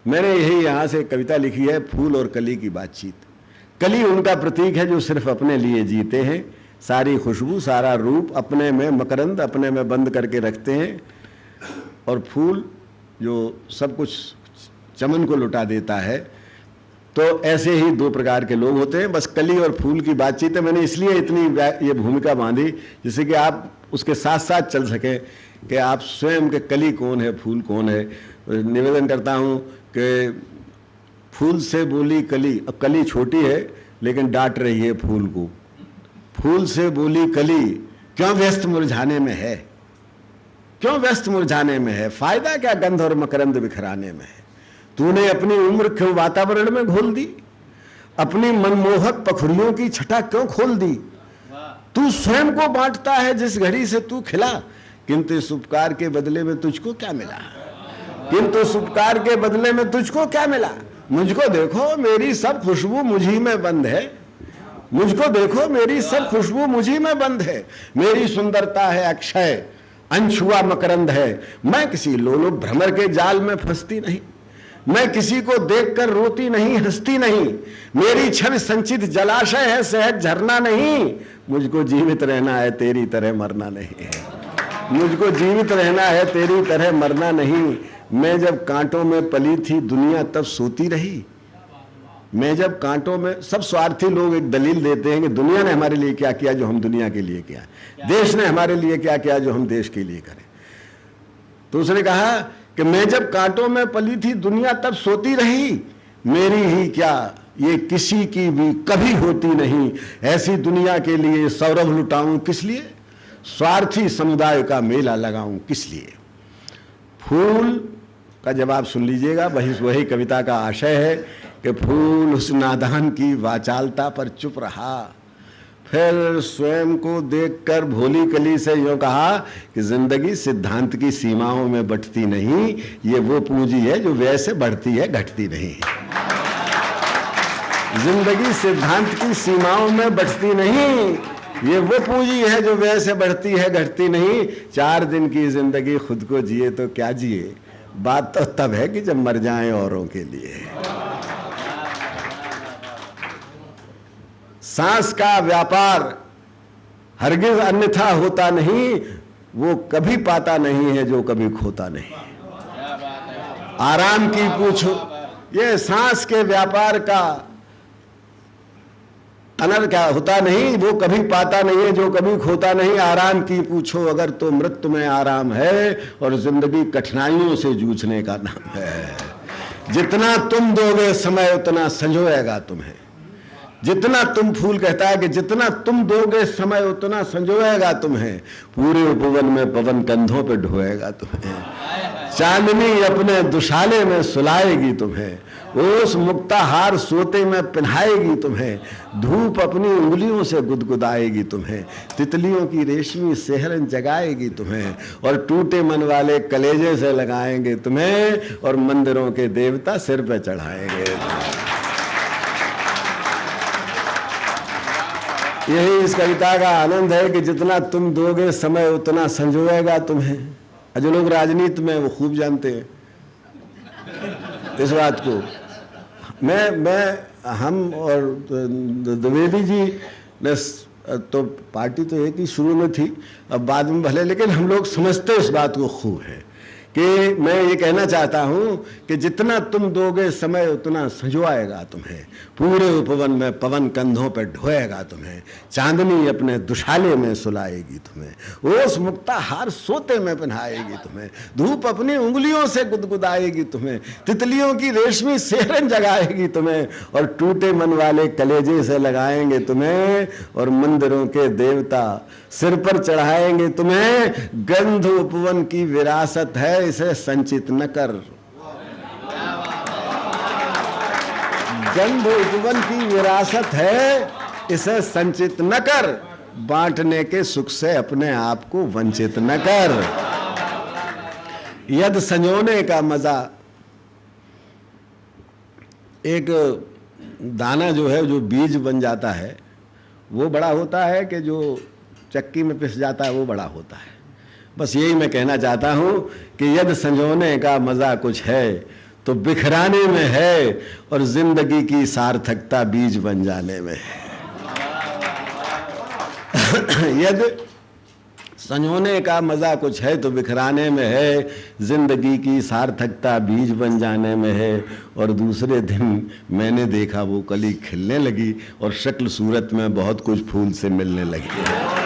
मैंने यही यहाँ से कविता लिखी है, फूल और कली की बातचीत। कली उनका प्रतीक है जो सिर्फ अपने लिए जीते हैं, सारी खुशबू सारा रूप अपने में, मकरंद अपने में बंद करके रखते हैं, और फूल जो सब कुछ चमन को लुटा देता है। तो ऐसे ही दो प्रकार के लोग होते हैं। बस कली और फूल की बातचीत है। मैंने इसलिए इतनी ये भूमिका बांधी जिससे कि आप उसके साथ साथ चल सकें कि आप स्वयं के कली कौन है, फूल कौन है। निवेदन करता हूँ कि फूल से बोली कली, अब कली छोटी है लेकिन डांट रही है फूल को। फूल से बोली कली, क्यों व्यस्त मुरझाने में है, क्यों व्यस्त मुरझाने में है, फायदा क्या गंध और मकरंद बिखराने में है। तूने अपनी उम्र क्यों वातावरण में घोल दी, अपनी मनमोहक पखुड़ियों की छटा क्यों खोल दी। तू स्वयं को बांटता है जिस घड़ी से तू खिला, किंतु इस उपकार के बदले में तुझको क्या मिला, किंतु इस उपकार के बदले में तुझको क्या मिला। मुझको देखो मेरी सब खुशबू मुझी में बंद है, मुझको देखो मेरी सब खुशबू मुझी में बंद है। मेरी सुंदरता है अक्षय, अनछुआ मकरंद है। मैं किसी लोलुप भ्रमर के जाल में फंसती नहीं, मैं किसी को देखकर रोती नहीं, हंसती नहीं। मेरी छवि संचित जलाशय है, सहज झरना नहीं। मुझको जीवित रहना है, तेरी तरह मरना नहीं है। मुझको जीवित रहना है, तेरी तरह मरना नहीं। मैं जब कांटों में पली थी दुनिया तब सोती रही। मैं जब कांटों में, सब स्वार्थी लोग एक दलील देते हैं कि दुनिया ने हमारे लिए क्या किया जो हम दुनिया के लिए किया, देश ने हमारे लिए क्या किया जो हम देश के लिए करें। तो उसने कहा कि मैं जब कांटों में पली थी दुनिया तब सोती रही। मेरी ही क्या ये किसी की भी कभी होती नहीं। ऐसी दुनिया के लिए सौरभ लुटाऊं किस लिए, स्वार्थी समुदाय का मेला लगाऊं किस लिए। फूल का जवाब सुन लीजिएगा, वही कविता का आशय है कि फूल उस नादान की वाचालता पर चुप रहा, फिर स्वयं को देखकर भोली कली से यूं कहा कि जिंदगी सिद्धांत की सीमाओं में बंटती नहीं, ये वो पूंजी है जो व्यय से बढ़ती है, घटती नहीं। जिंदगी सिद्धांत की सीमाओं में बंटती नहीं, ये वो पूंजी है जो व्यय से बढ़ती है, घटती नहीं। 4 दिन की जिंदगी खुद को जिए तो क्या जिए, बात तो तब है कि जब मर जाएं औरों के लिए। सांस का व्यापार हरगिज अन्यथा होता नहीं, वो कभी पाता नहीं है जो कभी खोता नहीं। आराम की पूछो, ये सांस के व्यापार का अनर्थ क्या होता नहीं, वो कभी पाता नहीं है जो कभी खोता नहीं। आराम की पूछो अगर तो मृत्यु में आराम है, और जिंदगी कठिनाइयों से जूझने का नाम है। जितना तुम दोगे समय उतना संजोएगा तुम्हें। जितना तुम, फूल कहता है कि जितना तुम दोगे समय उतना संजोएगा तुम्हें। पूरे उपवन में पवन कंधों पे ढोएगा तुम्हें। चांदनी अपने दुशाले में सुलाएगी तुम्हें, ओस मुक्ताहार सोते में पहनाएगी तुम्हें। धूप अपनी उंगलियों से गुदगुदाएगी तुम्हें, तितलियों की रेशमी सेहरन जगाएगी तुम्हें, और टूटे मन वाले कलेजे से लगाएंगे तुम्हें, और मंदिरों के देवता सिर पे चढ़ाएंगे तुम्हें। यही इस कविता का आनंद है कि जितना तुम दोगे समय उतना संजोएगा तुम्हें। जो लोग राजनीति में वो खूब जानते हैं इस बात को। हम और द्विवेदी जी ने तो पार्टी तो एक ही शुरू में थी, अब बाद में भले, लेकिन हम लोग समझते इस बात को खूब है कि मैं ये कहना चाहता हूँ कि जितना तुम दोगे समय उतना संजोएगा तुम्हें। पूरे उपवन में पवन कंधों पर ढोएगा तुम्हें, चांदनी अपने दुशाले में सुलाएगी तुम्हें, ओस मुक्ताहार सोते में पहनाएगी तुम्हें, धूप अपनी उंगलियों से गुदगुदाएगी तुम्हें, तितलियों की रेशमी सेहरन जगाएगी तुम्हें, और टूटे मन वाले कलेजे से लगाएंगे तुम्हें, और मंदिरों के देवता सिर पर चढ़ाएंगे तुम्हें। गंध उपवन की विरासत है, इसे संचित न कर। गंध उपवन की विरासत है, इसे संचित न कर। बांटने के सुख से अपने आप को वंचित न कर। यद संजोने का मजा, एक दाना जो है, जो बीज बन जाता है, वो बड़ा होता है कि जो चक्की में पिस जाता है वो बड़ा होता है। बस यही मैं कहना चाहता हूँ कि यदि संजोने का मज़ा कुछ है तो बिखराने में है, और जिंदगी की सार्थकता बीज बन जाने में है। यदि संजोने का मजा कुछ है तो बिखराने में है, जिंदगी की सार्थकता बीज बन जाने में है। और दूसरे दिन मैंने देखा वो कली खिलने लगी और शक्ल सूरत में बहुत कुछ फूल से मिलने लगी।